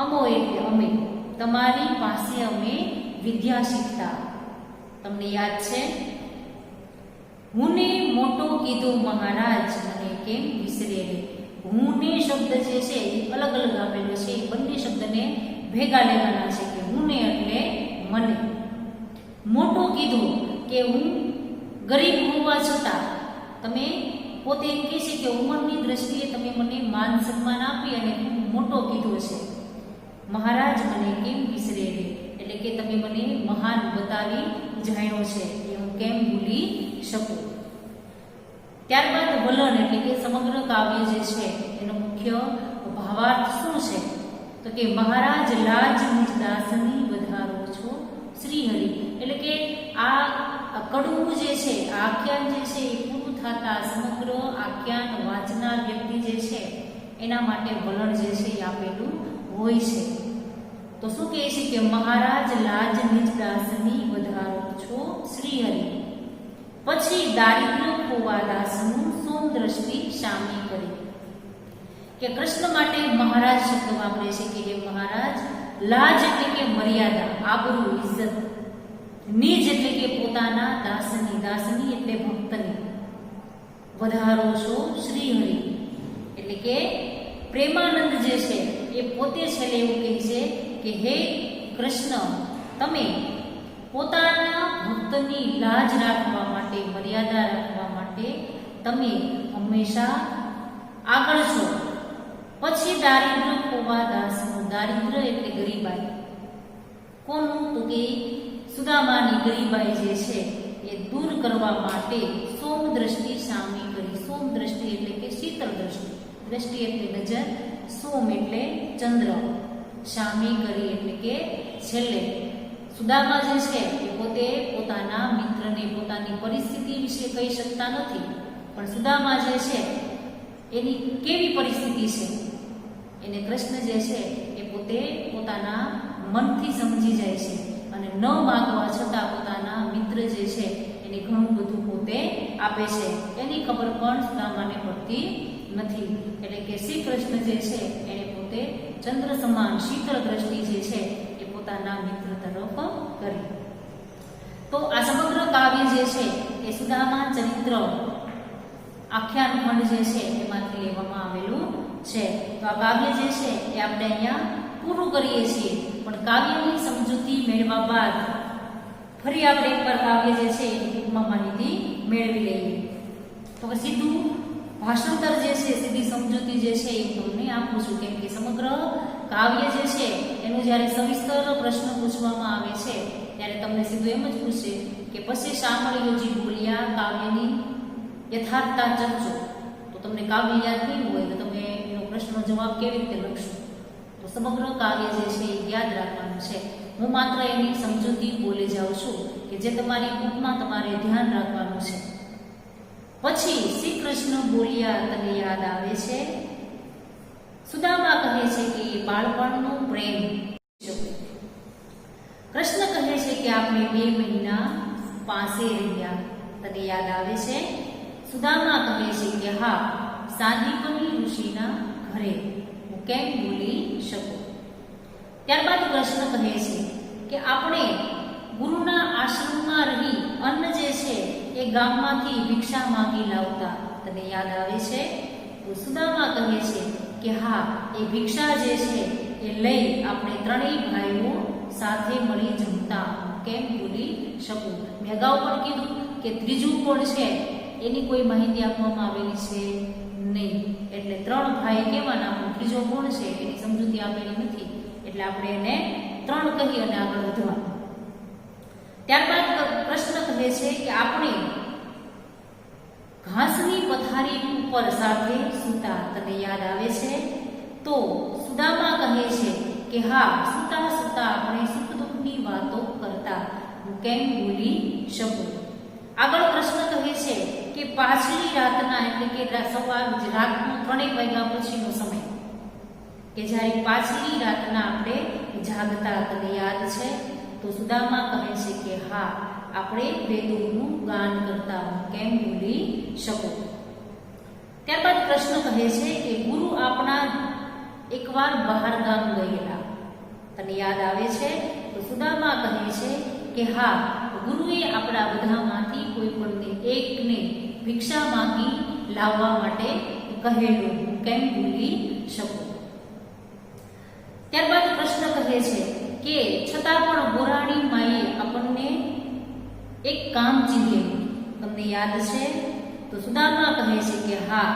અમો એટલે અમે. તમારી પાસે અમે વિદ્યા શીખતા. તમને યાદ છે? હુંને મોટો કીધો મહારાજ મને કેમ વિસરે રે. હુંને શબ્દ જે છે એ અલગ અલગ આપેલો છે. એ બંને શબ્દને ભેગા લેવાના છે કે હુંને એટલે મને. મોટો કીધો કે હું ગરીબ હોવા છતાં તમે પોતે એમ કહે છે કે ઉંમરની દ્રષ્ટિએ તમે મને માન સન્માન આપી અને મોટો કીધો છે. મહારાજ મને કેમ વિસરે રે, એટલે કે તમે મને મહાન બતાવી જાણ્યો છે એ હું કેમ ભૂલી શકું. ત્યારબાદ વલણ એટલે કે સમગ્ર કાવ્ય જે છે એનો મુખ્ય ભાવાર્થ શું છે? તો કે મહારાજ લાજ નિજ દાસની વધારો છો શ્રી હરિ, એટલે કે આ કડવું જે છે આ આખ્યાન જે છે એ પૂરું થતા સમગ્ર આખ્યાન વાંચનાર વ્યક્તિ જે છે એના માટે વલણ જે છે એ આપેલું હોય છે. તો શું કહે છે કે મહારાજ લાજ નિજ દાસની વધારો છો શ્રી હરિ, પછી દારિદ્ર ખોવા દાસનું સોમ દ્રષ્ટિ શામી કરી. કે કૃષ્ણ માટે મહારાજ શબ્દ વાપરે છે કે હે મહારાજ, લાજ એટલે કે મર્યાદા, આબરૂ, ઇજ્જત, નિજ એટલે કે પોતાના દાસની, દાસની એટલે ભક્તની, વધારો છો શ્રી હરિ એટલે કે પ્રેમાનંદ જે છે એ પોતે છેલ્લે એવું કહે છે કે હે કૃષ્ણ, તમે પોતાના ભક્તની લાજ રાખવા માટે, મર્યાદા રાખવા માટે તમે હંમેશા આગળ છો. પછી દારિદ્ર ખોવા દાસનું, દારિદ્ર એટલે ગરીબાઈ, કોનું? તો કે સુદામાની ગરીબાઈ જે છે એ દૂર કરવા માટે સોમ દ્રષ્ટિ સામી કરી. સોમ દ્રષ્ટિ એટલે કે શીતળ દ્રષ્ટિ, દ્રષ્ટિ એટલે નજર, સોમ એટલે ચંદ્ર, સામી કરી એટલે કે છેલ્લે. સુદામા જે છે એ પોતે પોતાના મિત્રને પોતાની પરિસ્થિતિ વિશે કહી શકતા નથી, પણ સુદામા જે છે એની કેવી પરિસ્થિતિ છે એને કૃષ્ણ જે છે એ પોતે પોતાના મનથી સમજી જાય છે અને ન માગવા છતાં પોતાના મિત્ર જે છે એને ઘણું બધું પોતે આપે છે. એની ખબર પણ સુદામાને પડતી નથી. એટલે કે શ્રી કૃષ્ણ જે છે એને પોતે ચંદ્ર સમાન શીતળ દ્રષ્ટિ જે છે એ પોતાના મિત્ર તરફ કરી. તો આ સમગ્ર કાવ્ય જે છે એ સુદામા ચરિત્ર આખ્યાન ખંડ જે છે એમાંથી લેવામાં આવેલું છે. તો આ કાવ્ય જે છે એ આપણે અહીંયા પૂરું કરીએ છીએ, પણ કાવ્યની સમજૂતી મેળવ્યા બાદ ફરી આપણે એકવાર કાવ્ય જે છે એની ટૂંકમાં માહિતી મેળવી લઈએ. તો સીધું ભાષાંતર જે છે, સીધી સમજૂતી જે છે એ તમને આપું છું, કેમ કે સમગ્ર કાવ્ય જે છે એનું જ્યારે સવિસ્તર પ્રશ્ન પૂછવામાં આવે છે ત્યારે તમને સીધું એમ જ પૂછે કે પછી શામળીઓજી બોલ્યા કાવ્યની યથાર્થતા ચર્ચો. તો તમને કાવ્ય યાદ નહીં હોય તો તમે એનો પ્રશ્નનો જવાબ કેવી રીતે લખશો? તો સમગ્ર કાવ્ય જે છે એ યાદ રાખવાનું છે. હું માત્ર એની સમજૂતી બોલી જાઉં છું કે જે તમારી બુકમાં તમારે ધ્યાન રાખવાનું છે. પછી શ્રી કૃષ્ણ બોલ્યા તને યાદ આવે છે. સુદામા કહે છે કે એ બાળપણનો પ્રેમ. કૃષ્ણ કહે છે કે આપણે 2 મહિના પાસે રહ્યા, તને યાદ આવે છે? સુદામા કહે છે કે હા, સાંદીપની ઋષિના ઘરે, હું કેમ ભૂલી શકું? ત્યારબાદ કૃષ્ણ કહે છે કે આપણે ગુરુના આશ્રમમાં રહી અન્ન જે છે એ ગામમાંથી ભિક્ષા માંગી લાવતા, તને યાદ આવે છે? તો સુદામા કહે છે કે હા, એ ભિક્ષા જે છે એ લઈ આપણે 3 ભાઈઓ સાથે મળી જમતા, કેમ ભૂલી શકું? મેં અગાઉ પણ કીધું કે ત્રીજું કોણ છે એની કોઈ માહિતી આપવામાં આવેલી છે નહીં, એટલે 3 ભાઈ કહેવાના, પણ ત્રીજો કોણ છે એની સમજૂતી આપેલી નથી, એટલે આપણે એને 3 કહી અને આગળ વધવાનું. ત્યારબાદ કૃષ્ણ કહે છે કે આપણે ઘાસની પથારી ઉપર સાથે સૂતા, તને યાદ આવે છે? તો સુદામા કહે છે કે હા, સૂતા સૂતા આપણે સુખ દુઃખની વાતો કરતા, હું કેમ ભૂલી શકું? આગળ કૃષ્ણ કહે છે કે પાછલી રાતના એટલે કે રાતનો 3 વાગ્યા પછીનો સમય, કે જ્યારે પાછલી રાતના આપણે જાગતા, તને યાદ છે? તો સુદામા કહે છે કે હા, આપણે વેદોનું ગાન કરતા, હું કેમ ભૂલી શકું? ત્યારબાદ કૃષ્ણ કહે છે કે ગુરુ આપણા એકવાર બહાર ગામ ગયેલા, તને યાદ આવે છે? તો સુદામા કહે છે કે હા, ગુરુએ આપણા બધામાંથી કોઈ પણને એકને ભિક્ષા માંગી લાવવા માટે કહેલું, હું કેમ ભૂલી શકું? ત્યારબાદ કૃષ્ણ કહે છે કે છતાં પણ ગોરાણી માએ આપણને એક કામ ચીંધેલું, તમને યાદ છે? તો સુદામા કહે છે કે હા,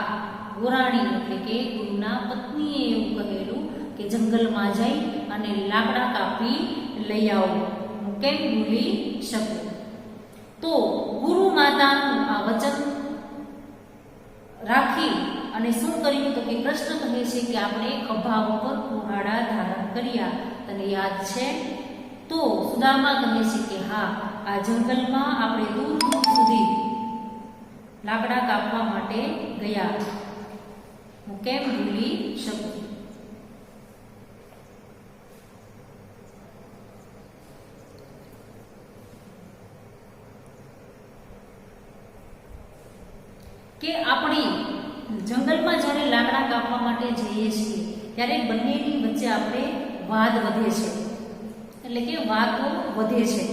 ગોરાણી એટલે કે ગુરુના પત્નીએ એવું કહેલું કે જંગલમાં જઈ અને લાકડા કાપી લઈ આવો, હું કેમ ભૂલી શકું. તો ગુરુ માતાનું આ વચન રાખી અને શું કર્યું તો કે કૃષ્ણ કહે છે કે આપણે ખભા ઉપર કુહાડા ધારણ કર્યા, તને યાદ છે? તો સુદામા કહે છે કે હા, આ જંગલમાં આપણે દૂર દૂર સુધી લાકડા કાપવા માટે ગયા, હું કેમ ભૂલી શકું. કે આપણે જંગલમાં જ્યારે લાકડા કાપવા માટે જઈએ છીએ ત્યારે બંનેની વચ્ચે આપણે વાદ વધે છે, એટલે કે વાતો વધે છે.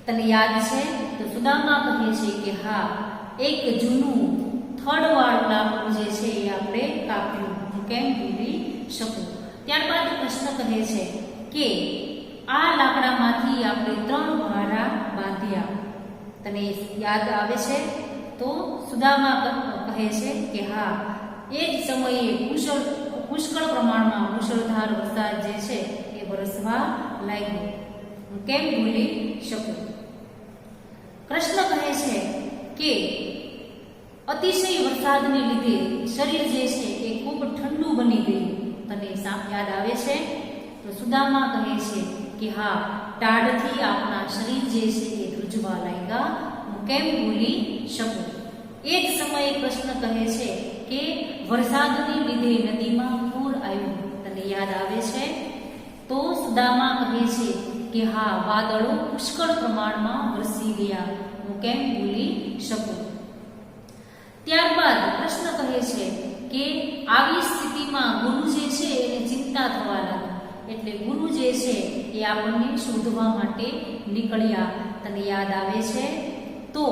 તને યાદ છે? તો સુદામા કહે છે કે હા, એક જૂનું થડવાળું લાકડું જે છે એ આપણે કાપ્યું, હું કેમ ભૂલી શકું. ત્યારબાદ કૃષ્ણ કહે છે કે આ લાકડામાંથી આપણે 3 ભારા બાંધ્યા, તને યાદ આવે છે? તો સુદામા કહે છે કે હા, એ જ સમયે પુષ્કળ પ્રમાણમાં મુશળધાર વરસાદ જે છે એ વરસવા લાગ્યો, હું કેમ ભૂલી શકું. કૃષ્ણ કહે છે કે અતિશય વરસાદને લીધે શરીર જે છે એ ખૂબ ઠંડુ બની ગયું, તને યાદ આવે છે? તો સુદામા કહે છે કે હા, ટાઢથી આપણા શરીર જે છે એ ધ્રુજવા લાગ્યા, હું કેમ ભૂલી શકું. એ જ સમયે કૃષ્ણ કહે છે કે વરસાદને લીધે નદીમાં પૂર આવ્યું, તને યાદ આવે છે? તો સુદામા કહે છે કે હા, વાદળો પુષ્કળ પ્રમાણમાં વરસી ગયા, હું કેમ ભૂલી શકું. ત્યારબાદ કૃષ્ણ કહે છે કે આવી સ્થિતિમાં ગુરુ જે છે એને ચિંતા થવા લાગી, એટલે ગુરુ જે છે એ આપણને શોધવા માટે નીકળ્યા, તને યાદ આવે છે? તો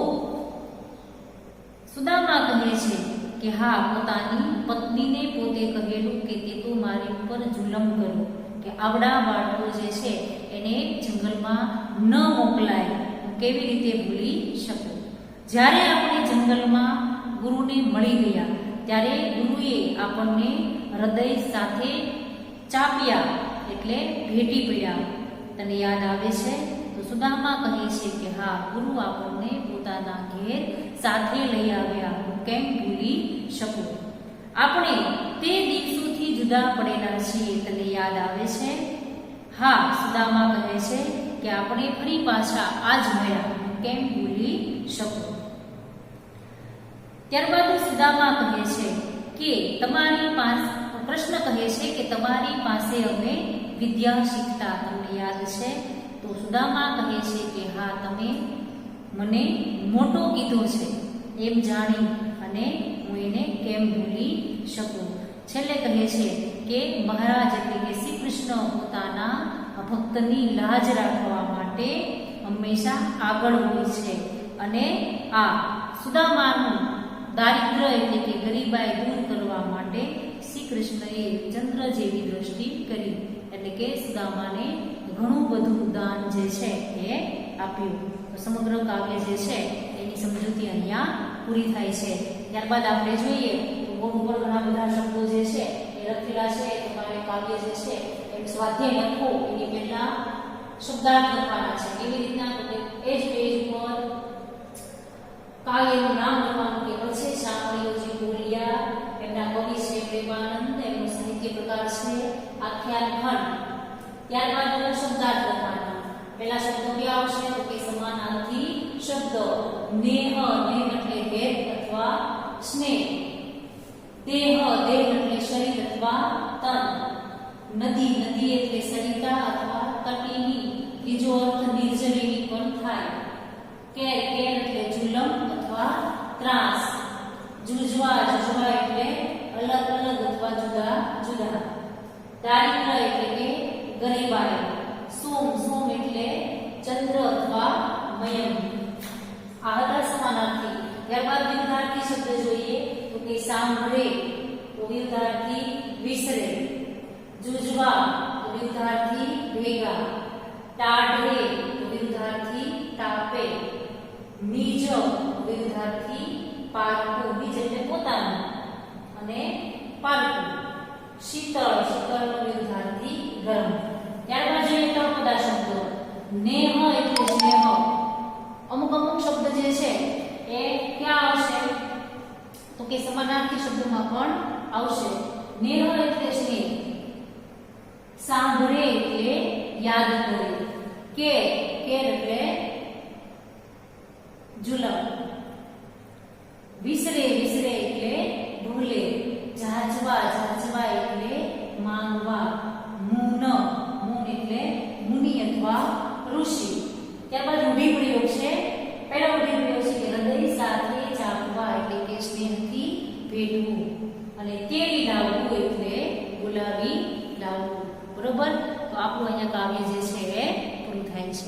સુદામા કહે છે કે હા, પોતાની પત્નીને પોતે કહેલું કે તે તો મારી ઉપર જુલમ કર્યો, કે આવડા બાળકો જે છે એને જંગલમાં ન મોકલાય, હું કેવી રીતે ભૂલી શકું. જ્યારે આપણે જંગલમાં ગુરુને મળી ગયા ત્યારે ગુરુએ આપણને હૃદય સાથે ચાપ્યા, એટલે ભેટી પડ્યા, તને યાદ આવે છે? તો સુદામા કહે છે કે હા, ગુરુ આપણને પોતાના ઘેર સાથે લઈ આવ્યા, હું કેમ ભૂલી શકું. આપણે તે દિવસોથી જુદા પડેલા છીએ, તને યાદ આવે છે? હા, સુદામા કહે છે કે આપણે ફરી પાછા આજ મળ્યા, હું કેમ ભૂલી શકું. ત્યારબાદ સુદામા કહે છે કે તમારી પાસે, કૃષ્ણ કહે છે કે તમારી પાસે અમે વિદ્યા શીખતા, તમને યાદ છે? તો સુદામા કહે છે કે હા, તમે મને મોટો કીધો છે એમ જાણી અને હું એને કેમ ભૂલી શકું. છેલ્લે કહે છે કે મહારાજ એટલે કે શ્રી કૃષ્ણ પોતાના ભક્તની લાજ રાખવા માટે હંમેશા આગળ હોય છે, અને આ સુદામાનું દારિદ્ર એટલે કે ગરીબાઈ દૂર કરવા માટે શ્રી કૃષ્ણએ ચંદ્ર જેવી દ્રષ્ટિ કરી, એટલે કે સુદામાને ઘણું બધું દાન જે છે એ આપ્યું. તો સમગ્ર કાવ્ય જે છે એની સમજૂતી અહીંયા પૂરી થાય છે. ત્યારબાદ આપણે જોઈએ તો બોર્ડ ઉપર ઘણા બધા શબ્દો જે છે એ લખેલા છે, તમારે કાવ્ય જે છે એ સ્વાધ્યાય લખો એની પહેલા શબ્દાર્થ લખવાના છે. એવી રીતના એ જ પેજ ઉપર કાવ્યનું નામ લખવાનું કે છે શામળીઓજી બોલિયા, એમના કવિ છે પ્રેમાનંદ, એમનો સાહિત્ય પ્રકાર છે આખ્યાન ખંડ. ત્યારબાદ શબ્દાર્થ લખવાના. પહેલા શબ્દો કયા આવશે તો કે સમાનાર્થી શબ્દ. નેહ, નેહ એટલે ભેદ અથવા સ્નેહ. દેહ, દેહ એટલે શરીર અથવા તન. નદી, નદી એટલે સરિતા અથવા તટીની. બીજો અર્થ નિર્જરીની પણ થાય. કેર, કેર એટલે જુલમ અથવા ત્રાસ. જુજવા, જુજવા એટલે અલગ અલગ અથવા જુદા જુદા. દારિદ્ર એટલે કે ગરીબાઈ. સોમ, સોમ એટલે ચંદ્ર અથવા મયમ. આ હતા સમાનાર્થી. ત્યારબાદ વિરુદ્ધાર્થી શબ્દ જોઈએ તો કે સાંભળે તો વિરુદ્ધાર્થી વિસરે. જુજવા તો વિરુદ્ધાર્થી ભેગા. ટાઢે તો વિરુદ્ધાર્થી તાપે. નીજ વિરુદ્ધાર્થી પારકું. નીજ એટલે પોતાનું અને પારકું શીતળ, શીતળનો વિરુદ્ધાર્થી ગરમ. ત્યારબાદ જોઈએ તળપદા શબ્દો. નેહ એટલે સ્નેહ. અમુક અમુક શબ્દ જે છે એ ક્યાં આવશે તો કે સમાનાર્થી શબ્દોમાં પણ આવશે. નેહ એટલે સ્નેહ, સાંભળે એટલે યાદ કરે, કેર એટલે જુલમ, વિસરે એટલે ભૂલે, જાજવા એટલે માંગવા, મૂન એટલે મુનિ અથવા ઋષિ. ત્યારબાદ રૂઢિપ્રયોગ છે. પહેલો રૂઢિપ્રયોગ છે કે હૃદય સાથે ચાપવા એટલે કે સ્નેહથી ભેટવું, અને તેડી લાવવું એટલે બોલાવી લાવવું. બરોબર. તો આપણું અહીંયા કાવ્ય જે છે એ પૂરું થાય છે.